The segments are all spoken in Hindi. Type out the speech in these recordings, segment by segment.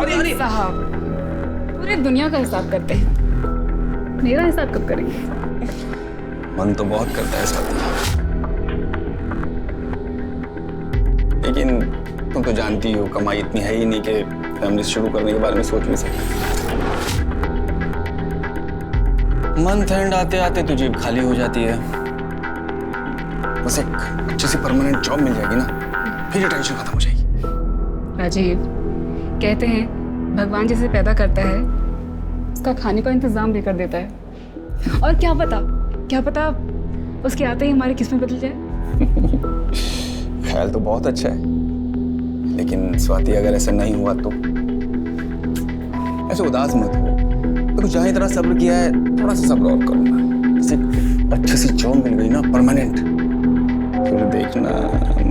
अरे साहब, पूरी दुनिया का हिसाब करते हैं, मेरा हिसाब कब करेंगे? मन तो बहुत करता है स्वाति, लेकिन तुम तो जानती हो कमाई इतनी है ही नहीं कि फैमिली शुरू करने के बारे में सोच भी सकते। मंथ एंड आते आते तो जेब खाली हो जाती है। बस एक अच्छी सी परमानेंट जॉब मिल जाएगी ना, फिर ये टेंशन खत्म हो जाएगी। राजीव, कहते हैं भगवान जिसे पैदा करता है उसका खाने का इंतजाम भी कर देता है, और क्या पता उसके आते ही हमारी किस्मत बदल जाए। ख्याल तो बहुत अच्छा है, लेकिन स्वाति अगर ऐसा नहीं हुआ तो ऐसे उदास मत हो। तो जहाँ इतना सब्र किया है, थोड़ा सा सब्र और करूंगा। जैसे अच्छी सी जॉब मिल गई ना परमानेंट, फिर देखना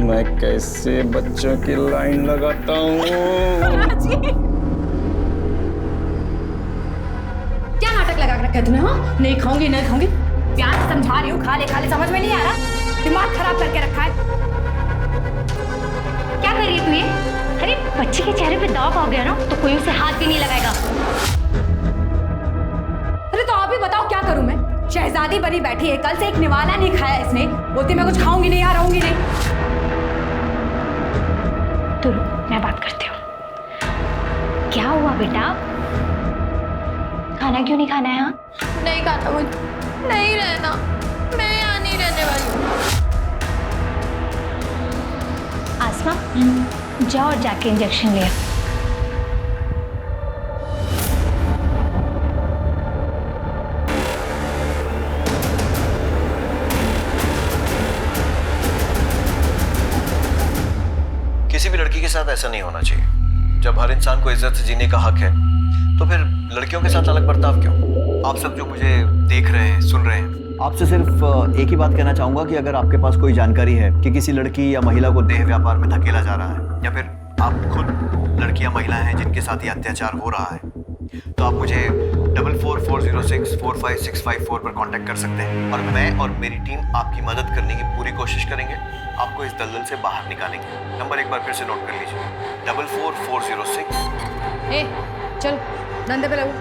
मैं कैसे बच्चों की लाइन लगाता हूँ। क्या नाटक लगा के रखा है तुमने? हाँ, नहीं खाऊंगी नहीं खाऊंगी, प्यार से समझा रही हूँ, खा ले समझ में नहीं आ रहा, दिमाग खराब करके रखा है। क्या कर रही है तू ये? अरे बच्चे के चेहरे पे दाग आ गया ना तो कोई उसे हाथ भी नहीं लगाएगा। अरे तो आप ही बताओ क्या करूं मैं? शहजादी बनी बैठी है, कल से एक निवाला नहीं खाया इसने, बोलती मैं कुछ खाऊंगी नहीं, यहाँ रहूंगी नहीं। तो मैं बात करती हूँ। क्या हुआ बेटा, खाना क्यों नहीं खाना है? यहाँ नहीं खाना, मुझे नहीं रहना, मैं यहाँ नहीं रहने वाली हूँ। आसमा, जाओ और जाके इंजेक्शन ले। किसी भी लड़की के साथ ऐसा नहीं होना चाहिए। जब हर इंसान को इज्जत से जीने का हक है तो फिर लड़कियों के साथ अलग बर्ताव क्यों? आप सब जो मुझे देख रहे हैं, सुन रहे हैं, आपसे सिर्फ एक ही बात कहना चाहूंगा कि अगर आपके पास कोई जानकारी है कि किसी लड़की या महिला को देह व्यापार में धकेला जा रहा है, या फिर आप खुद लड़कियां महिलाएं हैं जिनके साथ ये अत्याचार हो रहा है, तो आप मुझे 4440645654 पर कांटेक्ट कर सकते हैं और मैं और मेरी टीम आपकी मदद करने की पूरी कोशिश करेंगे, आपको इस दलदल से बाहर निकालेंगे। नंबर एक बार फिर से नोट कर लीजिए, 44406। ए, चल धंधे पे लगो,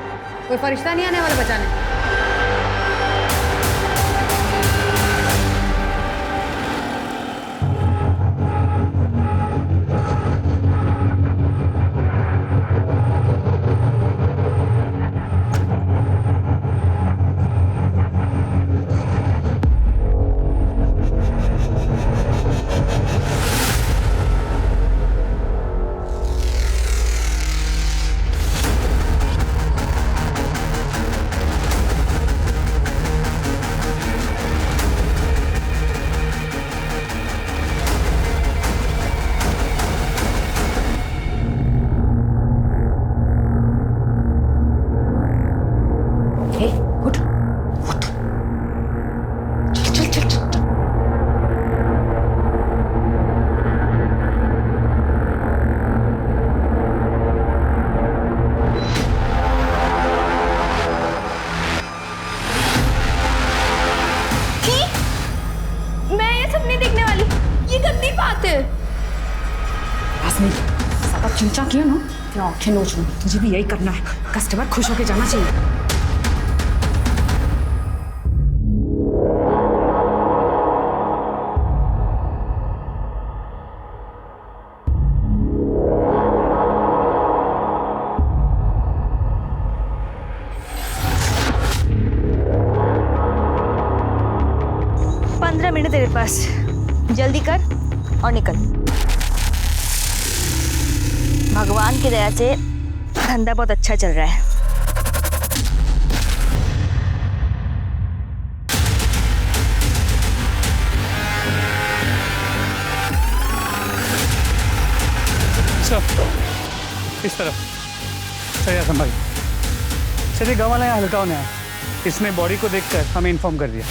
कोई फरिश्ता नहीं आने वाला बचाने। चिंचा किया ना, क्या आंखें नोच लूं। तुझे भी यही करना है, कस्टमर खुश होके जाना चाहिए। मिनट तेरे पास, जल्दी कर और निकल। भगवान की दया से धंधा बहुत अच्छा चल रहा है। इस तरफ सही संभाल। चलिए, गाँव वाला यहाँ हल्का होने आया, इसने बॉडी को देखकर हमें इन्फॉर्म कर दिया।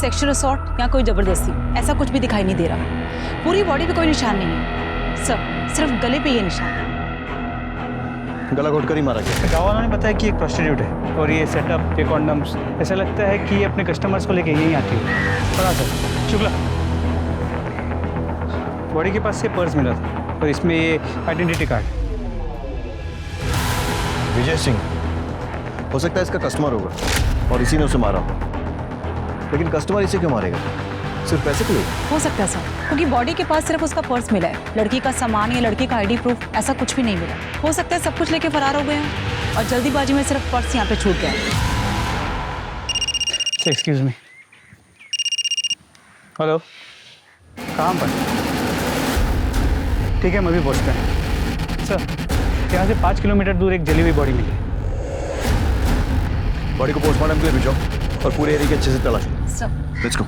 सेक्शुअल असॉल्ट या कोई जबरदस्ती ऐसा कुछ भी दिखाई नहीं दे रहा। पूरी बॉडी पे कोई निशान नहीं है, सिर्फ गले पे ये निशान है। गला घोट कर ही मारा क्या? गाँव वालों ने बताया कि एक प्रोस्टिट्यूट है और ये सेटअप, ये कॉन्डम्स, ऐसा लगता है कि ये अपने कस्टमर्स को लेके यहीं आती है। पता सर शुक्ला, बॉडी के पास से पर्स मिला था और इसमें ये आइडेंटिटी कार्ड। विजय सिंह हो सकता है इसका कस्टमर होगा और इसी ने उसे मारा होगा। लेकिन कस्टमर इसे क्यों मारेगा? सिर्फ पैसे के लिए? हो सकता है सर, क्योंकि बॉडी के पास सिर्फ उसका पर्स मिला है, लड़की का सामान या लड़की का आईडी प्रूफ ऐसा कुछ भी नहीं मिला। हो सकता है सब कुछ लेके फरार हो गए हैं और जल्दीबाजी में सिर्फ पर्स यहाँ पे छूट गया। Excuse me. हेलो, कहाँ पर? ठीक है, मैं भी पहुँचता हूँ। सर, यहाँ से 5 किलोमीटर दूर एक जली हुई बॉडी मिली। बॉडी को पोस्टमार्टम के लिए भेजो और पूरे एरिया के अच्छे से तलाश लो। Sir let's go.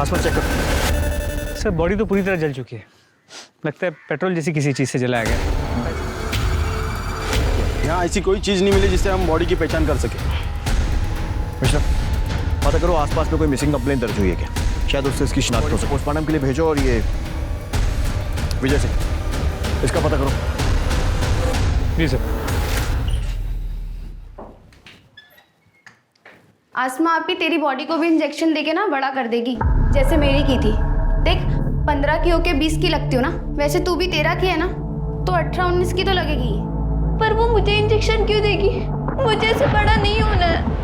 आसपास चेक करो। सर, बॉडी तो पूरी तरह जल चुकी है। लगता है पेट्रोल जैसी किसी चीज़ से जलाया गया। यहाँ ऐसी कोई चीज़ नहीं मिली जिससे हम बॉडी की पहचान कर सके। मिश्रा, पता करो आसपास में कोई मिसिंग कंप्लेंट दर्ज हुई है क्या? शायद उससे इसकी शिनाख्त हो सके। पोस्टमार्टम के लिए भेजो। और ये विजय सिंह, इसका पता करो। जी सर। आसमा आपी तेरी बॉडी को भी इंजेक्शन देके ना बड़ा कर देगी, जैसे मेरी की थी। देख, 15 की होके 20 की लगती हो ना, वैसे तू भी 13 की है ना, तो 18-19 की तो लगेगी। पर वो मुझे इंजेक्शन क्यों देगी? मुझे ऐसे बड़ा नहीं होना है।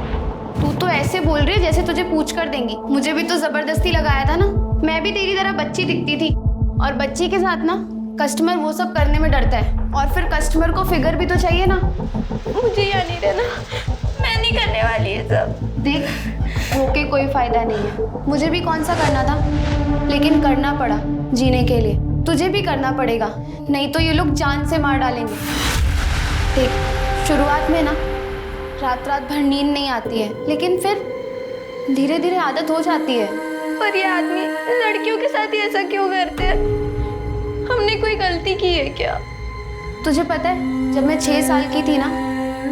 तू तो ऐसे बोल रही है जैसे तुझे पूछ कर देंगी। मुझे भी तो जबरदस्ती लगाया था ना। मैं भी तेरी तरह बच्ची दिखती थी, और बच्ची के साथ ना कस्टमर वो सब करने में डरता है, और फिर कस्टमर को फिगर भी तो चाहिए ना। मुझे यहाँ नहीं रहना, मैं नहीं करने वाली है सब। देख, होके कोई फायदा नहीं है। मुझे भी कौन सा करना था, लेकिन करना पड़ा जीने के लिए। तुझे भी करना पड़ेगा, नहीं तो ये लोग जान से मार डालेंगे। देख, शुरुआत में ना रात रात भर नींद नहीं आती है, लेकिन फिर धीरे धीरे आदत हो जाती है। पर ये आदमी लड़कियों के साथ ही ऐसा क्यों करते हैं? हमने कोई गलती की है क्या? तुझे पता है, जब मैं 6 साल की थी ना,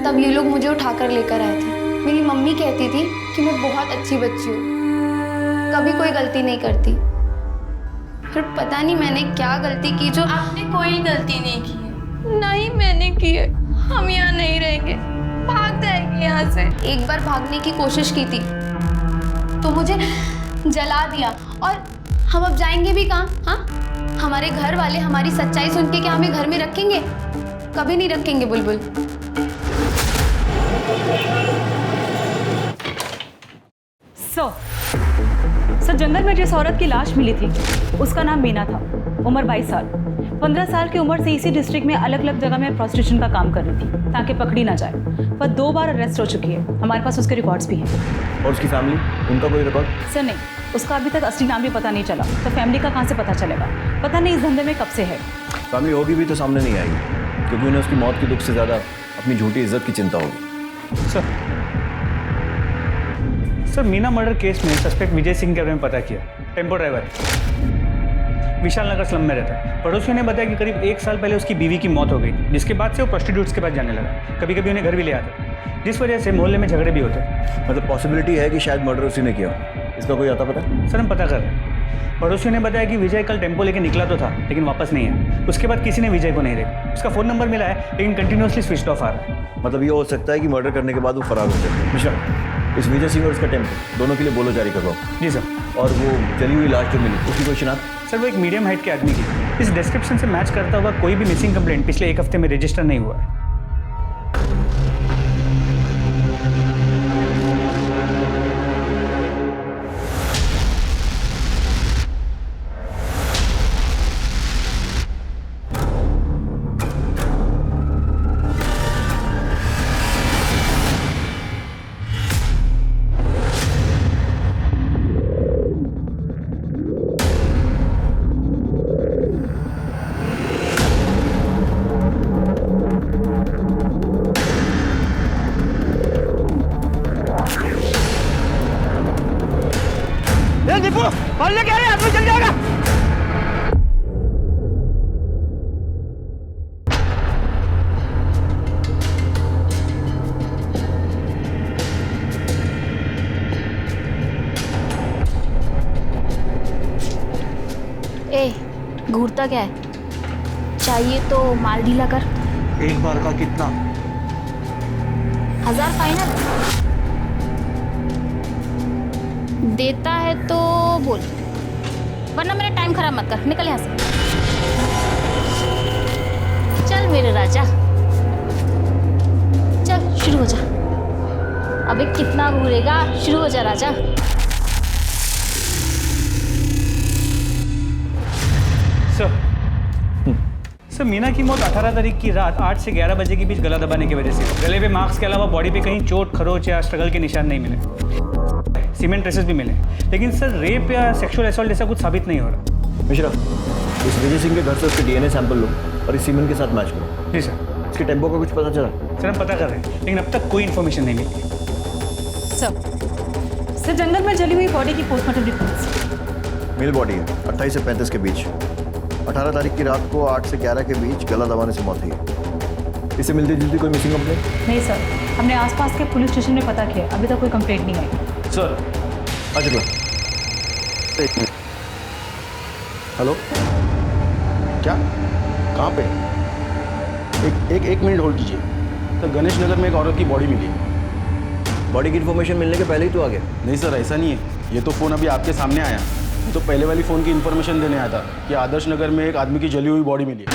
तब ये लोग मुझे उठाकर लेकर आए थे। मेरी मम्मी कहती थी कि मैं बहुत अच्छी बच्ची हूँ, कभी कोई गलती नहीं करती। फिर पता नहीं मैंने क्या गलती की जो। आपने कोई गलती नहीं की है। नहीं मैंने की है। हम यहाँ नहीं रहेंगे, भाग जाएंगे यहाँ से। एक बार भागने की कोशिश की थी तो मुझे जला दिया, और हम अब जाएंगे भी कहाँ? हाँ, हमारे घर वाले हमारी सच्चाई सुन के क्या हमें घर में रखेंगे? कभी नहीं रखेंगे बुलबुल। सर, जंगल में जिस औरत की लाश मिली थी उसका नाम मीना था, उम्र 22 साल। 15 साल की उम्र से इसी डिस्ट्रिक्ट में अलग अलग जगह में प्रोस्टिट्यूशन का काम कर रही थी ताकि पकड़ी ना जाए, पर 2 बार अरेस्ट हो चुकी है। हमारे पास उसके रिकॉर्ड्स भी हैं। और उसकी फैमिली, उनका कोई रिकॉर्ड? सर नहीं, उसका अभी तक असली नाम भी पता नहीं चला, तो फैमिली का कहाँ से पता चलेगा? पता नहीं इस धंधे में कब से है। फैमिली होगी भी तो सामने नहीं आएगी, क्योंकि उन्हें उसकी मौत के दुख से ज़्यादा अपनी झूठी इज्जत की चिंता होगी। सर, मीना मर्डर केस में सस्पेक्ट विजय सिंह के बारे में पता किया। Tempo driver, Vishal Nagar slum में रहता है। पड़ोसियों ने बताया कि करीब 1 साल पहले उसकी बीवी की मौत हो गई, जिसके बाद से वो प्रोस्टिट्यूट्स के पास जाने लगा। कभी कभी उन्हें घर भी ले आता, जिस वजह से मोहल्ले में झगड़े भी होते। मतलब पॉसिबिलिटी है कि शायद मर्डर उसी ने किया। इसका कोई आता पता? सर, हम पता कर रहे हैं। पड़ोसियों ने बताया कि विजय कल टेम्पो लेके निकला तो था, लेकिन वापस नहीं है। उसके बाद किसी ने विजय को नहीं देखा। उसका फ़ोन नंबर मिला है, लेकिन कंटिन्यूसली स्विच ऑफ आ रहा है। मतलब ये हो सकता है कि मर्डर करने के बाद वो फरार हो जाए। मिश्रा, इस विजय सिंह और इसका टेम्पो दोनों के लिए बोलो जारी करवाओ। जी सर। और वो जली हुई लाश जो मिली, उसकी कोई शिनाख्त? सर, वो एक मीडियम हाइट के आदमी की। इस डिस्क्रिप्शन से मैच करता हुआ कोई भी मिसिंग कंप्लेंट पिछले 1 हफ्ते में रजिस्टर नहीं हुआ है। मुड़ता क्या है? चाहिए तो माल ढीला कर। एक बार का कितना? 1000 फाइनल। देता है तो बोल, वरना मेरा टाइम खराब मत कर। निकल यहाँ से। चल मेरे राजा, चल शुरू हो जा। अबे कितना घूरेगा, शुरू हो जा राजा। सर मीना की मौत 18 तारीख की रात 8 से 11 बजे के बीच गला दबाने की वजह से हुई। गले पे मार्क्स के अलावा बॉडी पे कहीं चोट, खरोच या स्ट्रगल के निशान नहीं मिले। सीमेंट ट्रेसेस भी मिले, लेकिन सर रेप या सेक्सुअल असॉल्ट जैसा कुछ साबित नहीं हो रहा। मिश्रा, इस विजय सिंह के घर से उसके डीएनए सैंपल लो और इस सीमेंट के साथ मैच करो। जी सर। इसके टेम्पो का कुछ पता चला? सर हम पता कर रहे हैं, लेकिन अब तक कोई इन्फॉर्मेशन नहीं मिली। सर जंगल में जली हुई बॉडी की पोस्टमार्टम रिपोर्ट। मेल बॉडी है, 28 से 35 के बीच। 18 तारीख की रात को 8 से 11 के बीच गला दबाने से मौत हुई है। इससे मिलती जुलती कोई मिसिंग कंप्लेंट? नहीं सर, हमने आसपास के पुलिस स्टेशन में पता किया, अभी तक कोई कंप्लेंट नहीं आई। सर अच्छा, हेलो, क्या? कहाँ पे? एक मिनट होल्ड कीजिए। तो गणेश नगर में एक औरत की बॉडी मिली। बॉडी की इन्फॉर्मेशन मिलने के पहले ही तो आ गया। नहीं सर, ऐसा नहीं है। ये तो फ़ोन अभी आपके सामने आया। तो पहले वाली फ़ोन की इन्फॉर्मेशन देने आया था कि आदर्श नगर में एक आदमी की जली हुई बॉडी मिली है।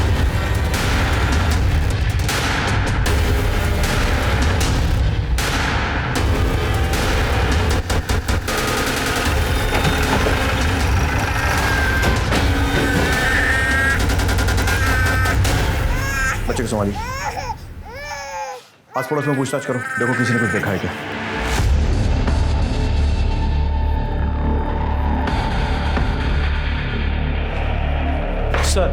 बच्चे को संभालिए। आस पड़ोस में पूछताछ करो, देखो किसी ने कुछ देखा है क्या। सर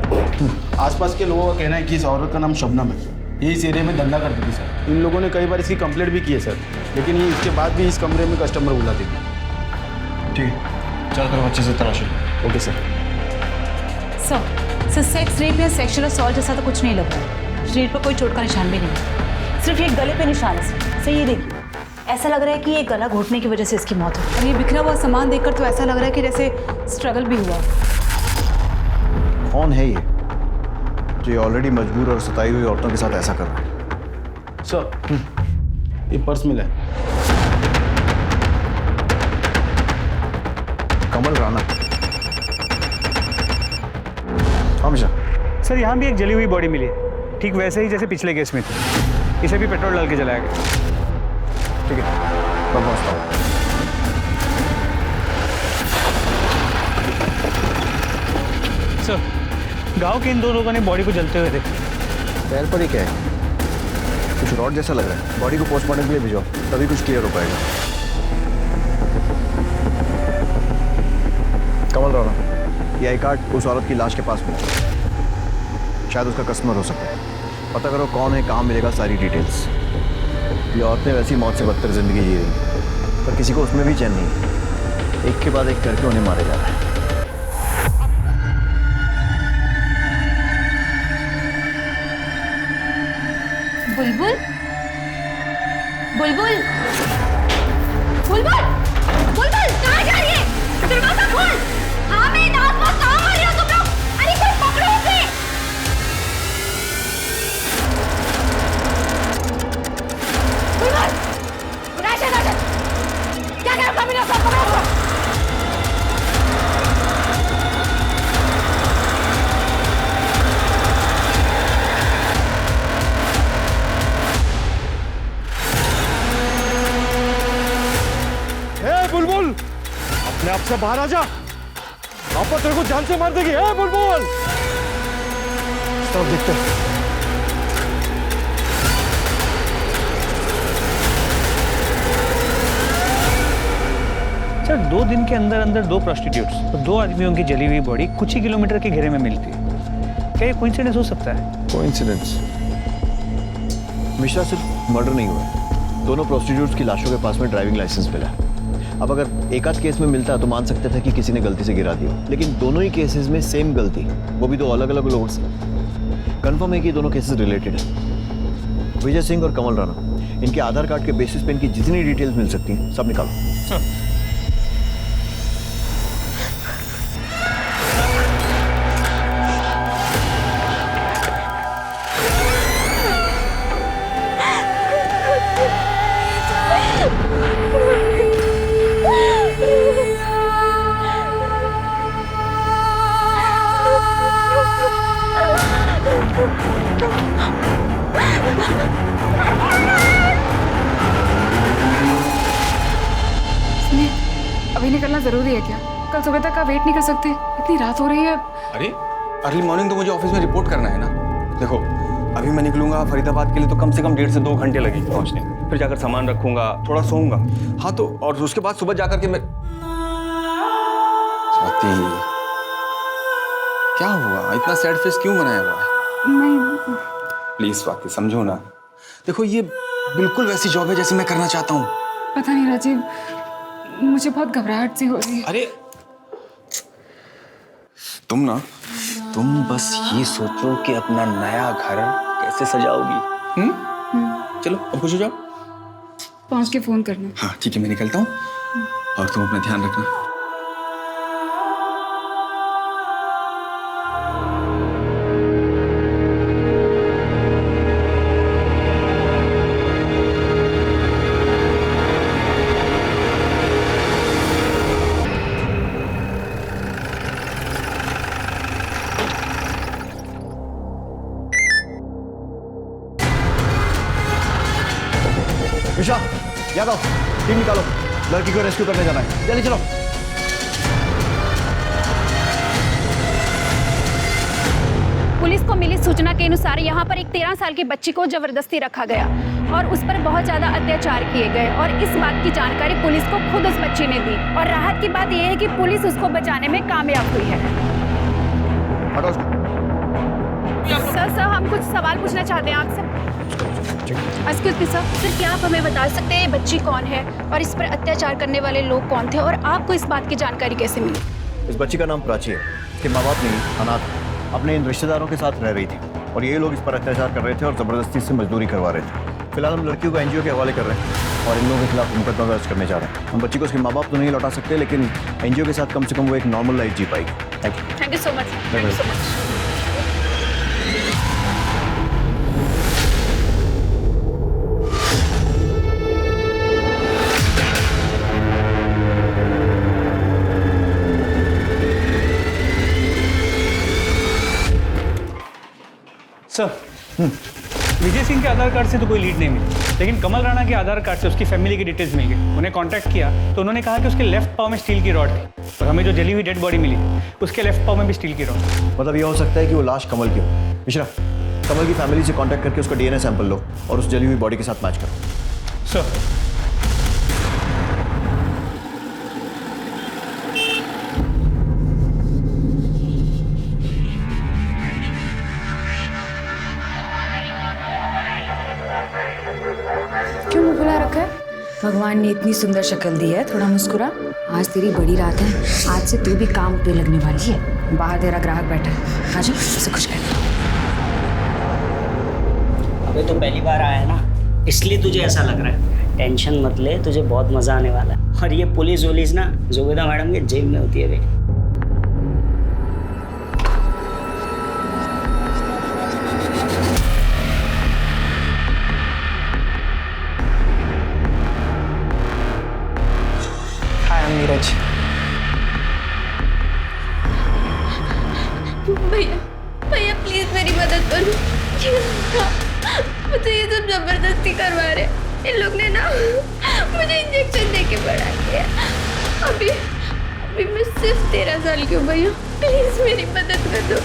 आसपास के लोगों का कहना है कि इस औरत का नाम शबनम है। ये इस एरिया में धंधा करती थी सर। इन लोगों ने कई बार इसकी कंप्लेंट भी की है सर, लेकिन ये इसके बाद भी इस कमरे में कस्टमर बुलाती थी। ठीक है, चल करो अच्छे से तलाशी। Okay sir. Sir sex rape या सेक्सुअल असॉल्ट जैसा तो कुछ नहीं लग रहा। शरीर पर कोई चोट का निशान भी नहीं, सिर्फ एक गले पे निशान है सर। ये देखिए, ऐसा लग रहा है कि ये गला घोटने की वजह से इसकी मौत हुई। और ये बिखरा हुआ सामान देखकर तो ऐसा लग रहा है कि जैसे स्ट्रगल भी हुआ। कौन है ये जो ये ऑलरेडी मजबूर और सताई हुई औरतों के साथ ऐसा कर रहा है? सर ये पर्स मिला है। कमल राणा। हमेशा सर यहाँ भी एक जली हुई बॉडी मिली है, ठीक वैसे ही जैसे पिछले केस में थी। इसे भी पेट्रोल डाल के जलाया गया। ठीक है, मैं पहुँचता हूँ। सर गांव के इन दो लोगों ने बॉडी को जलते हुए देखा। पैर पर ही क्या है? कुछ रॉड जैसा लग रहा है। बॉडी को पोस्टमार्टम के लिए भिजवाओ, तभी कुछ क्लियर हो पाएगा। कमल राणा, ये आई कार्ड उस औरत की लाश के पास मिला, शायद उसका कस्टमर हो सकता है। पता करो कौन है, कहाँ मिलेगा, सारी डिटेल्स। ये औरतें वैसी मौत से बदतर जिंदगी जी रही हैं, पर किसी को उसमें भी चैन नहीं है। एक के बाद एक करके उन्हें मारे जा रहा है। बुलबुल, बुलबुल, बुलबुल, बुलबुल, कहाँ जा रही है? दरवाजा खोल। हाँ मैं दांत बहुत कहाँ मार रही हो तुम लोग? अरे कोई पकड़ो उसे। बुलबुल, राशन, क्या कर रहा मेरा? सब पकड़ो उसको। बुलबुल, अपने आप से बाहर आ जा। आपा तेरे को जान से मार देगी। बुलबुल, सब देखते हैं। सर 2 दिन के अंदर अंदर 2 प्रोस्टिट्यूट्स और 2 आदमियों की जली हुई बॉडी कुछ ही किलोमीटर के घेरे में मिलती है। क्या ये कोइंसिडेंस हो सकता है? कोइंसिडेंस? मिश्रा, सिर्फ मर्डर नहीं हुआ, दोनों प्रोस्टिट्यूट्स की लाशों के पास में ड्राइविंग लाइसेंस मिला। अब अगर एक आध केस में मिलता तो मान सकते थे कि किसी ने गलती से गिरा दिया, लेकिन दोनों ही केसेस में सेम गलती, वो भी 2 अलग अलग लोगों से। कंफर्म है कि दोनों केसेस रिलेटेड है। विजय सिंह और कमल राणा, इनके आधार कार्ड के बेसिस पे इनकी जितनी डिटेल्स मिल सकती हैं सब निकालो। ज़रूरी है क्या? कल सुबह तक का वेट नहीं कर सकते? इतनी रात हो रही है। अरे अर्ली मॉर्निंग तो मुझे ऑफिस में रिपोर्ट करना है ना। देखो अभी मैं निकलूंगा फरीदाबाद के लिए तो कम से कम 1.5 से 2 घंटे लगेंगे पहुंचने। फिर जाकर सामान रखूंगा, थोड़ा सोऊंगा। हाँ तो और उसके बाद सुबह जाकर के मैं स्वाति, क्या हुआ? इतना सैड फेस क्यों बनाया हुआ है? नहीं, प्लीज स्वाति समझो ना। देखो ये बिल्कुल वैसी जॉब है जैसे मैं करना चाहता हूँ। पता नहीं राजीव, मुझे बहुत घबराहट सी हो रही है। अरे तुम बस ये सोचो कि अपना नया घर कैसे सजाओगी। चलो अब खुश हो जाओ। पहुंच के फोन करना। हाँ ठीक है, मैं निकलता हूँ और तुम अपना ध्यान रखना। विशा, यादव, टीम निकालो, लड़की को रेस्क्यू करने जाना है। जल्दी चलो। पुलिस को मिली सूचना के अनुसार यहाँ पर एक 13 साल की बच्ची को जबरदस्ती रखा गया और उस पर बहुत ज्यादा अत्याचार किए गए और इस बात की जानकारी पुलिस को खुद उस बच्ची ने दी और राहत की बात यह है कि पुलिस उसको बचाने में कामयाब हुई है। सर हम कुछ सवाल पूछना चाहते हैं आपसे। एक्सक्यूज मी सर, क्या आप हमें बता सकते हैं ये बच्ची कौन है और इस पर अत्याचार करने वाले लोग कौन थे और आपको इस बात की जानकारी कैसे मिली? इस बच्ची का नाम प्राची है। इसके माँ बाप नहीं, अनाथ, अपने इन रिश्तेदारों के साथ रह रही थी और ये लोग इस पर अत्याचार कर रहे थे और जबरदस्ती से मजदूरी करवा रहे थे। फिलहाल हम लड़कियों को एनजीओ के हवाले कर रहे हैं और इन लोगों के खिलाफ मुकदमा दर्ज करने जा रहे हैं। हम बच्ची को उसके माँ बाप तो नहीं लौटा सकते, लेकिन एनजीओ के साथ कम से कम वो एक नॉर्मल लाइफ जी पाएगी। Thank you so much. Thank you so much. Sir, Vijay Singh के आधार कार्ड से तो कोई लीड नहीं मिली, लेकिन कमल राणा के आधार कार्ड से उसकी फैमिली की डिटेल्स मिल गई। उन्हें कांटेक्ट किया तो उन्होंने कहा कि उसके लेफ्ट पाँव में स्टील की रॉड थी और हमें जो जली हुई डेड बॉडी मिली उसके लेफ्ट पाँव में भी स्टील की रॉड। मतलब ये हो सकता है कि वो लाश कमल की हो। मिश्रा, कमल की फैमिली से कांटेक्ट करके उसका डीएनए सैंपल लो और उस जली हुई बॉडी के साथ मैच करो। सर, क्यों मुंह फुला रखा है? भगवान ने इतनी सुंदर शक्ल दी है, थोड़ा मुस्कुरा। आज तेरी बड़ी रात है, आज से तू भी काम पे लगने वाली है। बाहर तेरा ग्राहक बैठा है, आजा उसे खुश कर। अबे तो पहली बार आया है ना, इसलिए तुझे ऐसा लग रहा है। टेंशन मत ले, तुझे बहुत मजा आने वाला है। और ये पुलिस वुलिस ना जोबेदा मैडम के जेब में होती है बेटी। नीरज, भैया भैया प्लीज मेरी मदद करो। मुझे ये सब जबरदस्ती करवा रहे। इन लोग ने ना मुझे इंजेक्शन दे के बढ़ा दिया। अभी अभी मैं सिर्फ 13 साल की हूँ भैया, प्लीज मेरी मदद कर दो।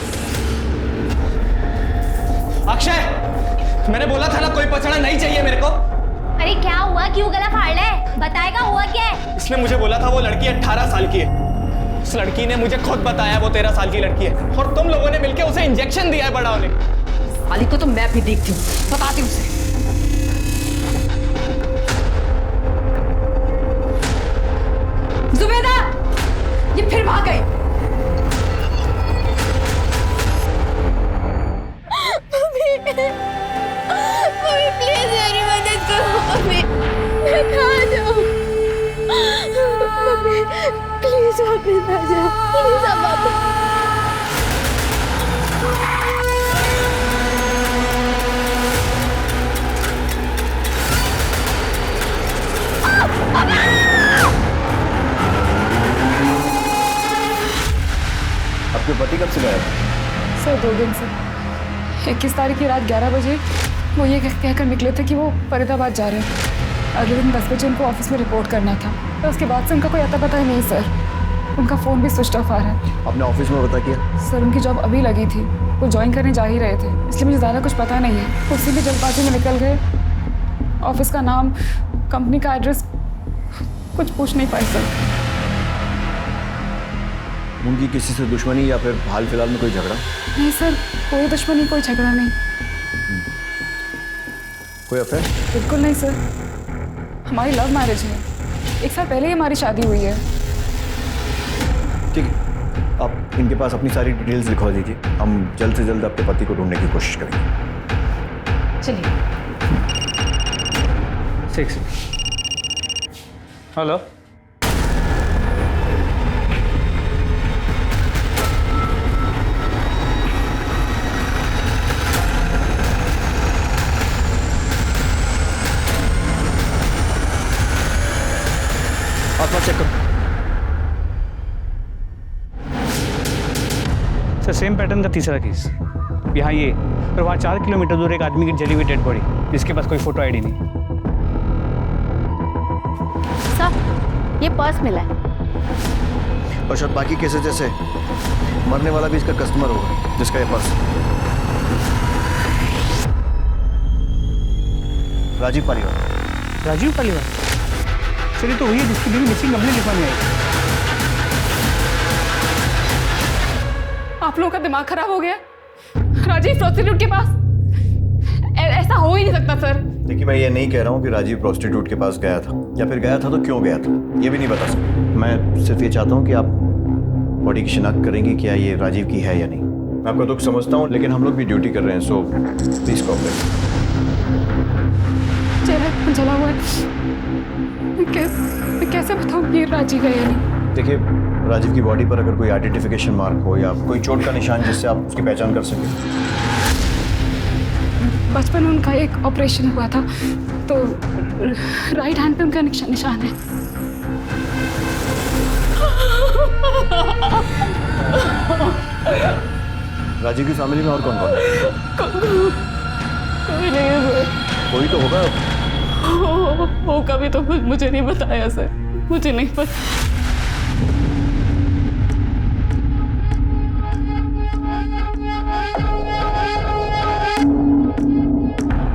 अक्षय, मैंने बोला था ना कोई पछड़ा नहीं चाहिए मेरे को। अरे क्या हुआ, क्यों गला फाड़ ले? बताएगा हुआ क्या है? इसने मुझे बोला था वो लड़की 18 साल की है। उस लड़की ने मुझे खुद बताया वो 13 साल की लड़की है और तुम लोगों ने मिलकर उसे इंजेक्शन दिया है बड़ा होने। अली को तो मैं भी देखती हूँ, बताती हूँ उसे। जुबेदा, ये फिर भाग गई। मम्मी प्लीज मेरी मदद करो। मम्मी मैं कहाँ जाऊँ? मम्मी प्लीज वापस आ जाओ, प्लीज आप वापस। आपके पति कब से गायब? सर 2 दिन से। 21 तारीख की रात 11 बजे वो ये कहकर निकले थे कि वो फरीदाबाद जा रहे हैं। अगले दिन 10 बजे उनको ऑफिस में रिपोर्ट करना था, तो उसके बाद से उनका कोई अता पता ही नहीं सर। उनका फ़ोन भी स्विच ऑफ आ रहा है। आपने ऑफिस में पता किया? सर उनकी जॉब अभी लगी थी, वो ज्वाइन करने जा ही रहे थे, इसलिए मुझे ज़्यादा कुछ पता नहीं है। उसी में जल्दबाजी में निकल गए। ऑफिस का नाम, कंपनी का एड्रेस कुछ पूछ नहीं पाए सर। उनकी किसी से दुश्मनी या फिर हाल फिलहाल में कोई झगड़ा? नहीं सर, कोई दुश्मनी, कोई झगड़ा नहीं। कोई अफेयर? बिल्कुल नहीं सर, हमारी लव मैरिज है। 1 साल पहले ही हमारी शादी हुई है। ठीक है, आप इनके पास अपनी सारी डिटेल्स लिखवा दीजिए। हम जल्द से जल्द आपके पति को ढूंढने की कोशिश करेंगे। चलिए। 6 हेलो। आप चेक करो। सर सेम पैटर्न का तीसरा केस। यहाँ ये, और वहाँ 4 किलोमीटर दूर एक आदमी की जली हुई डेड बॉडी, जिसके पास कोई फोटो आईडी नहीं। सर ये पर्स मिला है। और शायद बाकी केसेस जैसे मरने वाला भी इसका कस्टमर होगा, जिसका ये पर्स। राजीव पालीवाल। राजीव पालीवाल? सर ये तो वही है जिसकी बीवी मिसिंग कंप्लेंट लिखवाने आई। आप लोगों का दिमाग खराब हो गया? राजीव प्रोस्टिट्यूट के पास? ऐसा हो ही नहीं सकता सर। देखिए, मैं ये नहीं कह रहा हूँ कि राजीव प्रोस्टिट्यूट के पास गया था, या फिर गया था तो क्यों गया था, ये भी नहीं बता सकता। मैं सिर्फ ये चाहता हूँ कि आप बॉडी की शिनाख्त करेंगे क्या ये राजीव की है या नहीं। मैं आपका दुख समझता हूँ, लेकिन हम लोग भी ड्यूटी कर रहे हैं, सो प्लीज कोऑपरेट। चेहरा जला हुआ है, मैं कैसे बताऊँ ये राजीव है या नहीं? देखिए, राजीव की बॉडी पर अगर कोई आइडेंटिफिकेशन मार्क हो या कोई चोट का निशान जिससे आप उसकी पहचान कर सकें। बचपन में उनका एक ऑपरेशन हुआ था, तो राइट हैंड पे उनका निशान है। राजीव की फैमिली में और कौन कौन है? कोई नहीं है सर। कोई तो होगा। होगा भी तो मुझे नहीं बताया सर, मुझे नहीं पता।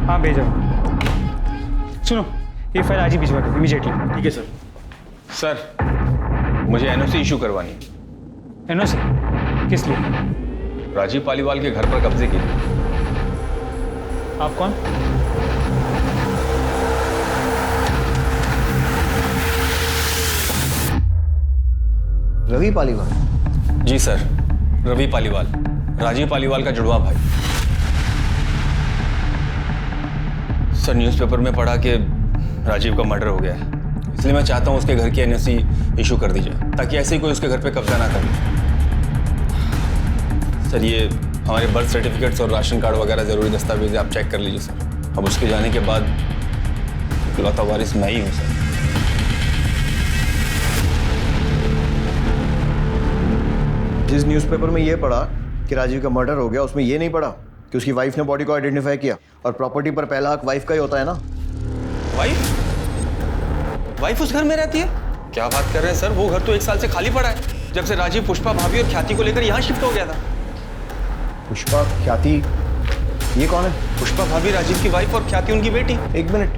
हाँ भेजो। सुनो, ये फाइल आज ही भिजवा दो इमीडिएटली। ठीक है सर। सर मुझे एनओसी इशू करवानी है। एनओसी? किस लिए? राजीव पालीवाल के घर पर कब्जे के लिए। आप कौन? रवि पालीवाल? जी सर, रवि पालीवाल, राजीव पालीवाल का जुड़वा भाई। सर न्यूज़पेपर में पढ़ा कि राजीव का मर्डर हो गया है, इसलिए मैं चाहता हूँ उसके घर की एनओसी इशू कर दी जाए, ताकि ऐसे ही कोई उसके घर पे कब्जा ना करे। सर ये हमारे बर्थ सर्टिफिकेट्स और राशन कार्ड वगैरह ज़रूरी दस्तावेज आप चेक कर लीजिए सर। अब उसके जाने के बाद इकलौता वारिस मैं ही हूँ सर। जिस न्यूज़पेपर में ये पढ़ा कि राजीव का मर्डर हो गया, उसमें ये नहीं पढ़ा कि उसकी वाइफ ने बॉडी को आइडेंटिफाई किया, और प्रॉपर्टी पर पहला हक वाइफ का ही होता है ना। वाइफ? वाइफ उस घर में रहती है? क्या बात कर रहे हैं सर, वो घर तो 1 साल से खाली पड़ा है, जब से राजीव पुष्पा भाभी और ख्याति को लेकर यहाँ शिफ्ट हो गया था। पुष्पा, ख्याति, ये कौन है? पुष्पा भाभी राजीव की वाइफ और ख्याति उनकी बेटी। एक मिनट,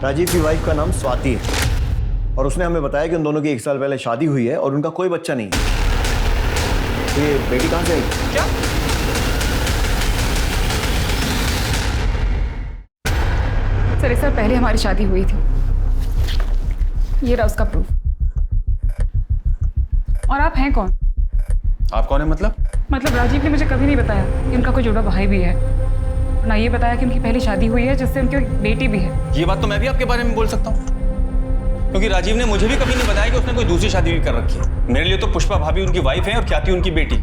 राजीव की वाइफ का नाम स्वाति है, और उसने हमें बताया कि उन दोनों की 1 साल पहले शादी हुई है और उनका कोई बच्चा नहीं है। तो ये बेटी कहाँ से आई? क्या? सर 1 साल पहले हमारी शादी हुई थी, ये रहा उसका प्रूफ। और आप हैं कौन? आप कौन है मतलब? मतलब राजीव ने मुझे कभी नहीं बताया कि उनका कोई जुड़वा भाई भी है, ना ये बताया कि उनकी पहली शादी हुई है जिससे उनकी बेटी भी है। ये बात तो मैं भी आपके बारे में बोल सकता हूँ, क्योंकि राजीव ने मुझे भी कभी नहीं बताया कि उसने कोई दूसरी शादी भी कर रखी है। मेरे लिए तो पुष्पा भाभी उनकी वाइफ है और ख्याति उनकी बेटी,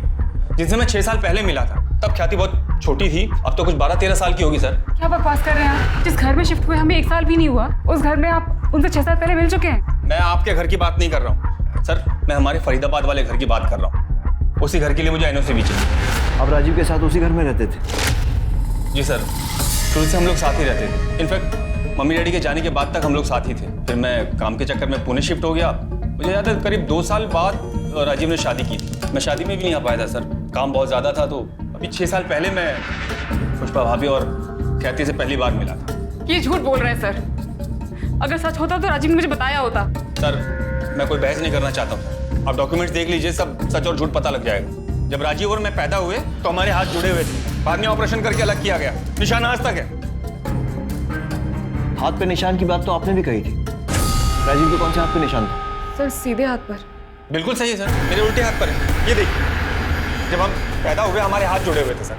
जिनसे मैं 6 साल पहले मिला था। तब ख्याति बहुत छोटी थी, अब तो कुछ 12-13 साल की होगी सर। क्या बकवास कर रहे हैं आप? जिस घर में शिफ्ट हुए हमें 1 साल भी नहीं हुआ, उस घर में आप उनसे 6 साल पहले मिल चुके हैं। मैं आपके घर की बात नहीं कर रहा हूँ सर, मैं हमारे फरीदाबाद वाले घर की बात कर रहा हूँ। उसी घर के लिए मुझे एनओसी भी चाहिए। आप राजीव के साथ उसी घर में रहते थे? जी सर, शुरू से हम लोग साथ ही रहते थे। इनफैक्ट मम्मी डैडी के जाने के बाद तक हम लोग साथ ही थे। फिर मैं काम के चक्कर में पुणे शिफ्ट हो गया, मुझे याद है करीब 2 साल बाद राजीव ने शादी की थी। मैं शादी में भी नहीं आ पाया था सर, काम बहुत ज़्यादा था। तो अभी 6 साल पहले मैं पुष्पा भाभी और ख्याति से पहली बार मिला था। ये झूठ बोल रहे हैं सर। अगर सच होता तो राजीव ने मुझे बताया होता। सर मैं कोई बहस नहीं करना चाहता हूँ, आप डॉक्यूमेंट्स देख लीजिए, सब सच और झूठ पता लग जाएगा। जब राजीव और मैं पैदा हुए तो हमारे हाथ जुड़े हुए थे, बाद में ऑपरेशन करके अलग किया गया, निशान आज तक है। हाथ पे निशान की बात तो आपने भी कही थी। राजीव के कौन से हाथ पे निशान था? सर सीधे हाथ पर। बिल्कुल सही है सर, मेरे उल्टे हाथ पर है। ये देखिए, जब हम पैदा हुए हमारे हाथ जुड़े हुए थे सर।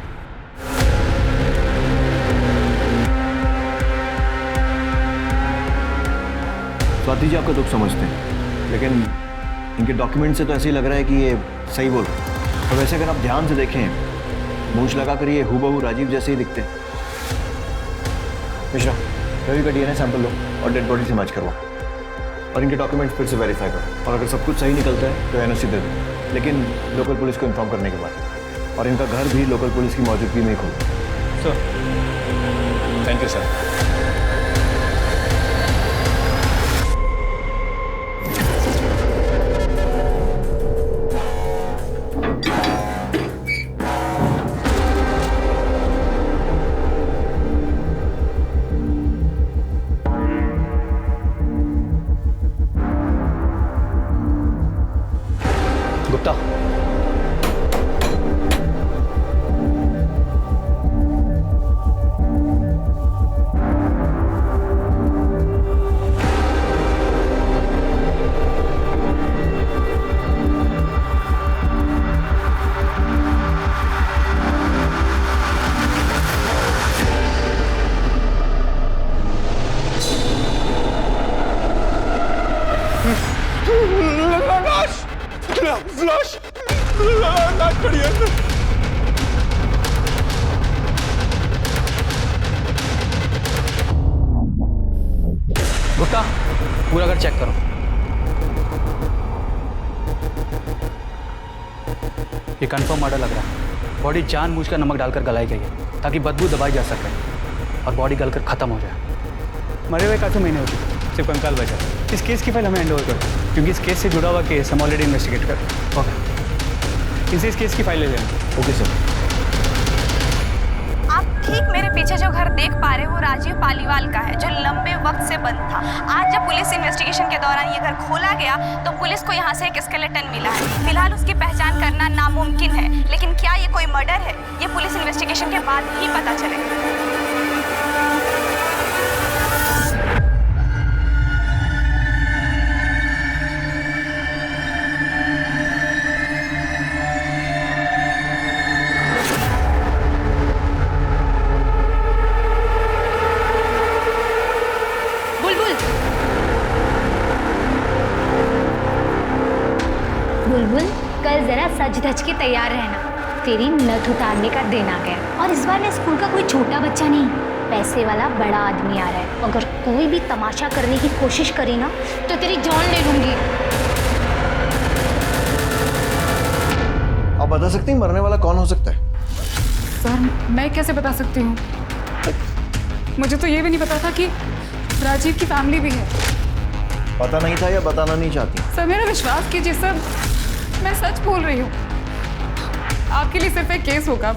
स्वाति जी आपका दुख समझते हैं, लेकिन इनके डॉक्यूमेंट से तो ऐसे ही लग रहा है कि ये सही बोल रहे हैं। और वैसे अगर आप ध्यान से देखें, मूंछ लगाकर ये हूबहू राजीव जैसे ही दिखते हैं। मिश्रा, रवि का DNA सैंपल लो और डेड बॉडी से मैच करवाओ और इनके डॉक्यूमेंट्स फिर से वेरीफाई करो। और अगर सब कुछ सही निकलता है तो NOC दे दो, लेकिन लोकल पुलिस को इन्फॉर्म करने के बाद। और इनका घर भी लोकल पुलिस की मौजूदगी में ही खोलो। Sir thank you sir. Gupta, Gupta, पूरा घर चेक करो। ये कंफर्म मर्डर लग रहा है। बॉडी जानबूझकर नमक डालकर गलाई गई है ताकि बदबू दबाई जा सके और बॉडी गलकर खत्म हो जाए। मरे हुए काफ़ी महीने हो चुके, सिर्फ कंकाल बचा। इस केस की फाइल हमें हैंड ओवर करो, क्योंकि इस केस से जुड़ा हुआ केस हम ऑलरेडी इन्वेस्टिगेट कर। ओके, इनसे इस केस की फाइल ले लेना। Okay sir. आप ठीक मेरे पीछे जो घर देख पा रहे हो वो राजीव पालीवाल का है, जो लंबे वक्त से बंद था। आज जब पुलिस इन्वेस्टिगेशन के दौरान ये घर खोला गया तो पुलिस को यहाँ से एक स्केलेटन मिला है। फिलहाल उसकी पहचान करना नामुमकिन है, लेकिन क्या ये कोई मर्डर है ये पुलिस इन्वेस्टिगेशन के बाद ही पता चलेगा। बुलबुल, कल जरा सज धज के तैयार रहना, तेरी नथ उतारने का दिन आ गया। और इस बार मैं स्कूल का कोई छोटा बच्चा नहीं, पैसे वाला बड़ा आदमी आ रहा है। अगर कोई भी तमाशा करने की कोशिश करी ना तो तेरी जान ले लूंगी। आप बता सकते हैं मरने वाला कौन हो सकता है? सर मैं कैसे बता सकती हूँ, मुझे तो ये भी नहीं पता था कि राजीव की फैमिली भी है। पता नहीं था या बताना नहीं चाहती? सर मेरा विश्वास कीजिए सर, मैं सच बोल रही हूँ। आपके लिए सिर्फ एक केस होगा,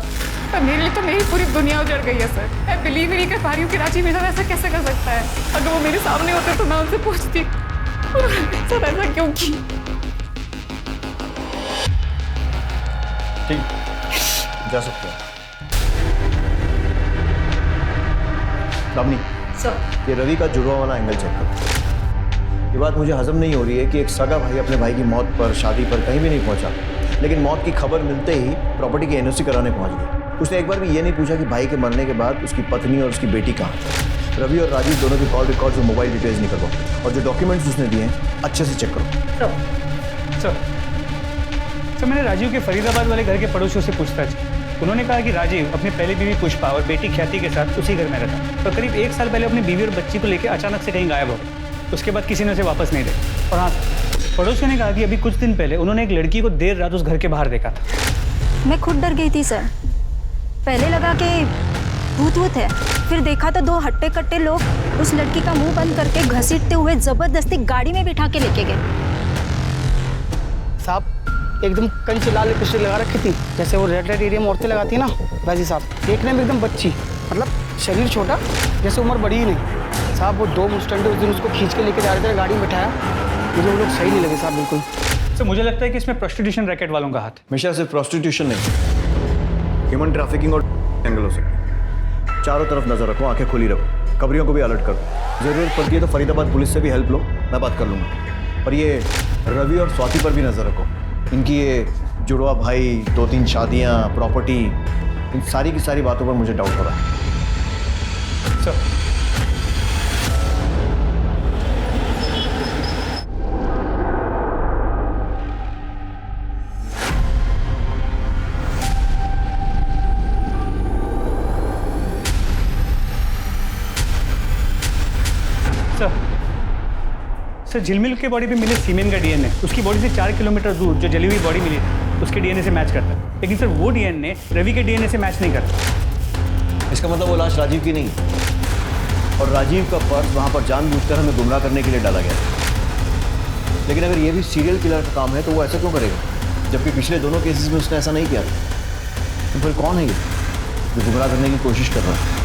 पर मेरे लिए तो मेरी पूरी दुनिया उजड़ गई है सर। मैं बिलीव ही नहीं कर पा रही हूँ कि राजीव मेरा ऐसा कैसे कर सकता है। अगर वो मेरे सामने होते तो मैं उनसे पूछती सर ऐसा क्यों की। ठीक, जा सकते हैं। दामिनी, ये रवि का जुड़वा वाला एंगल चेक करो। ये बात मुझे हजम नहीं हो रही है कि एक सगा भाई अपने भाई की मौत पर, शादी पर कहीं भी नहीं पहुंचा, लेकिन मौत की खबर मिलते ही प्रॉपर्टी की NOC कराने पहुंच गया। उसने एक बार भी ये नहीं पूछा कि भाई के मरने के बाद उसकी पत्नी और उसकी बेटी कहाँ है। रवि और राजीव दोनों की कॉल रिकॉर्ड्स और मोबाइल डिटेल्स निकलवाओ और जो डॉक्यूमेंट्स उसने दिए हैं अच्छे से चेक करो। सर मैंने राजीव के फरीदाबाद वाले घर के पड़ोसियों से पूछताछ की। उन्होंने कहा कि राजीव अपनी पहली बीवी पुष्पा और बेटी ख्याति के साथ उसी घर में रहता, पर करीब 1 साल पहले अपनी बीवी और बच्ची को लेकर अचानक से कहीं गायब हो गया। उसके बाद किसी ने उसे वापस नहीं देखा। और हाँ, पड़ोसियों ने कहा कि अभी कुछ दिन पहले उन्होंने एक लड़की को देर रात उस घर के बाहर देखा था। मैं खुद डर गई थी सर। पहले लगा कि भूत है, फिर देखा तो 2 हट्टे कट्टे लोग उस लड़की का मुंह बंद करके घसीटते हुए जबरदस्ती गाड़ी में बिठा के लेके गए। साहब एकदम कंच लाल लिपस्टिक लगा रखी थी, जैसे वो रेड लाइट एरिया में औरतें लगाती है ना, वैसी साहब। देखने में एकदम बच्ची, मतलब शरीर छोटा, जैसे उम्र बड़ी ही नहीं। साहब वो 2 मुस्टंडे उस दिन उसको खींच के लेके जा रहे थे, गाड़ी में बैठाया, मुझे वो लोग सही नहीं लगे साहब बिल्कुल। सर मुझे लगता है कि इसमें प्रोस्टिट्यूशन रैकेट वालों का हाथ है। हमेशा सिर्फ प्रोस्टिट्यूशन नहीं, ह्यूमन ट्रैफिकिंग और एंगल हो सकते। चारों तरफ नजर रखो, आंखें खुली रखो, खबरियों को भी अलर्ट करो। जरूरत पड़ती है तो फरीदाबाद पुलिस से भी हेल्प लो, मैं बात कर लूँगा। और ये रवि और स्वाति पर भी नजर रखो। इनकी ये जुड़वा भाई, 2-3 शादियाँ, प्रॉपर्टी, इन सारी की सारी बातों पर मुझे डाउट हो रहा है। सर सर झिलमिल के बॉडी पे मिले सीमेन का डीएनए उसकी बॉडी से 4 किलोमीटर दूर जो जली हुई बॉडी मिली थी उसके डीएनए से मैच करता है, लेकिन सर वो डीएनए रवि के डीएनए से मैच नहीं करता। इसका मतलब वो लाश राजीव की नहीं, और राजीव का पर्स वहाँ पर जानबूझकर हमें गुमराह करने के लिए डाला गया। लेकिन अगर ये भी सीरियल किलर का काम है तो वो ऐसा क्यों करेगा, जबकि पिछले दोनों केसेस में उसने ऐसा नहीं किया। तो फिर कौन है ये जो गुमराह करने की कोशिश कर रहा है?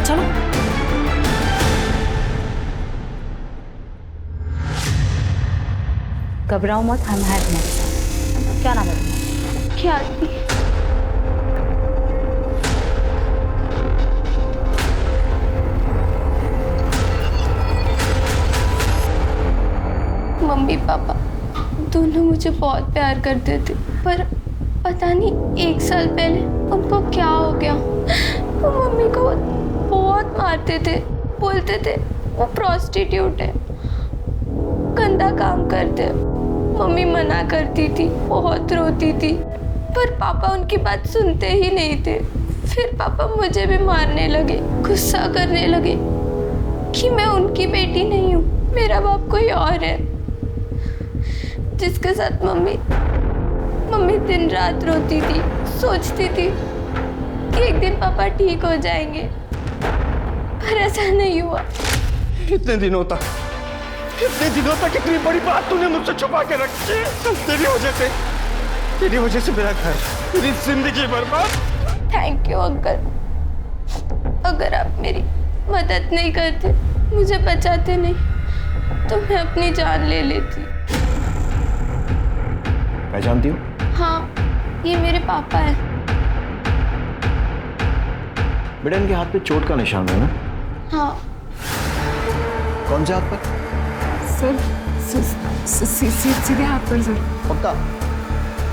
चलो। घबराओ मत, हम हैं तुम्हारे साथ। क्या नाम है तुम्हारा? क्या? मम्मी पापा दोनों मुझे बहुत प्यार करते थे, पर पता नहीं 1 साल पहले उनको क्या हो गया। वो मम्मी को बहुत मारते थे, बोलते थे वो प्रोस्टिट्यूट है, गंदा काम करते। मम्मी मना करती थी, बहुत रोती थी, पर पापा उनकी बात सुनते ही नहीं थे। फिर पापा मुझे भी मारने लगे, गुस्सा करने लगे कि मैं उनकी बेटी नहीं हूँ, मेरा बाप कोई और है, जिसके साथ मम्मी दिन रात रोती थी। सोचती थी कि एक दिन पापा ठीक हो जाएंगे, पर ऐसा नहीं हुआ। इतने दिनों तक इतनी बड़ी बात तूने मुझसे छुपा के रखी है। तेरी वजह से मेरा घर, मेरी जिंदगी बर्बाद। Thank you uncle. अगर आप मेरी मदद नहीं करते, मुझे बचाते नहीं, तो मैं अपनी जान ले लेती। पहचानती हो? हाँ, ये मेरे पापा है। बेटा इनके हाथ पे चोट का निशान है ना? हाँ। कौन से हाथ पर? सर सीधे हाथ पर सर। पक्का?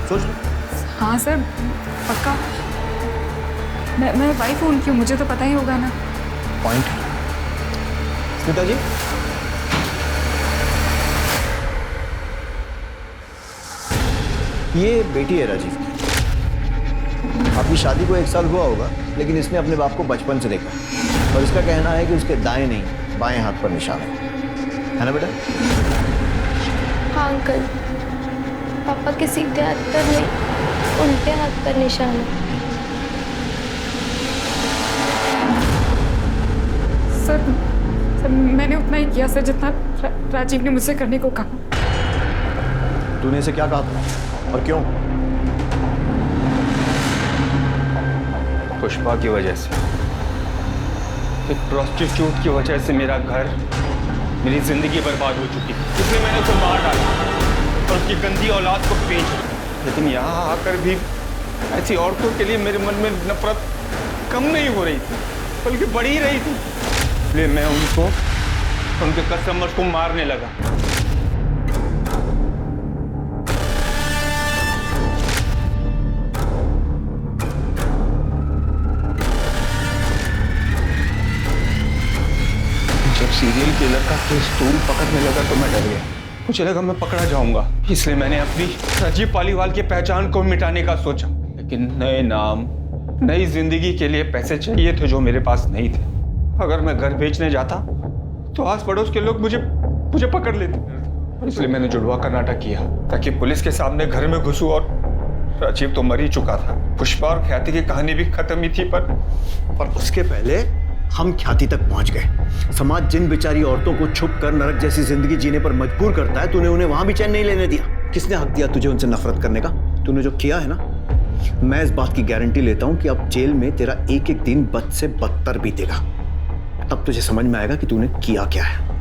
सोच लो। हाँ सर पक्का। मैं वाइफ हूँ उनकी, मुझे तो पता ही होगा ना। पॉइंट। स्मिता जी, ये बेटी है राजीव की। आपकी शादी को 1 साल हुआ होगा, लेकिन इसने अपने बाप को बचपन से देखा और इसका कहना है कि उसके दाएं नहीं बाएं हाथ पर निशान है ना बेटा? हाँ अंकल, पापा के सीधे हाथ पर नहीं, उल्टे हाथ पर निशान है। सर मैंने उतना ही किया सर जितना राजीव ने मुझसे करने को कहा। तूने इसे क्या कहा था और क्यों? पुष्पा की वजह से, एक प्रोस्टिट्यूट की वजह से मेरा घर, मेरी जिंदगी बर्बाद हो चुकी थी। इसलिए मैंने उसे मार डाला और उसकी गंदी औलाद को बेच दिया। लेकिन यहाँ आकर भी ऐसी औरतों के लिए मेरे मन में नफरत कम नहीं हो रही थी, बल्कि बढ़ ही रही थी। इसलिए मैं उनको, उनके कस्टमर्स को मारने लगा। सीरियल किलर का केस तू पकड़ने लगा तो मैं डर गया। मुझे लगा मैं पकड़ा जाऊंगा, इसलिए मैंने अपनी राजीव पालीवाल की पहचान को मिटाने का सोचा। लेकिन नए नाम, नई जिंदगी के लिए पैसे चाहिए थे जो मेरे पास नहीं थे। अगर मैं घर बेचने जाता तो आस पड़ोस के लोग मुझे पकड़ लेते। इसलिए मैंने जुड़वा का नाटक किया ताकि पुलिस के सामने घर में घुसूं। और राजीव तो मर ही चुका था, पुष्पा और ख्याति की कहानी भी खत्म ही थी। पर उसके पहले हम ख्याति तक पहुंच गए। समाज जिन बेचारी औरतों को छुप कर नरक जैसी जिंदगी जीने पर मजबूर करता है, तूने उन्हें वहां भी चैन नहीं लेने दिया। किसने हक दिया तुझे उनसे नफरत करने का? तूने जो किया है ना, मैं इस बात की गारंटी लेता हूं कि अब जेल में तेरा एक एक दिन बद से बदतर बीतेगा। तब तुझे समझ में आएगा कि तूने किया क्या है।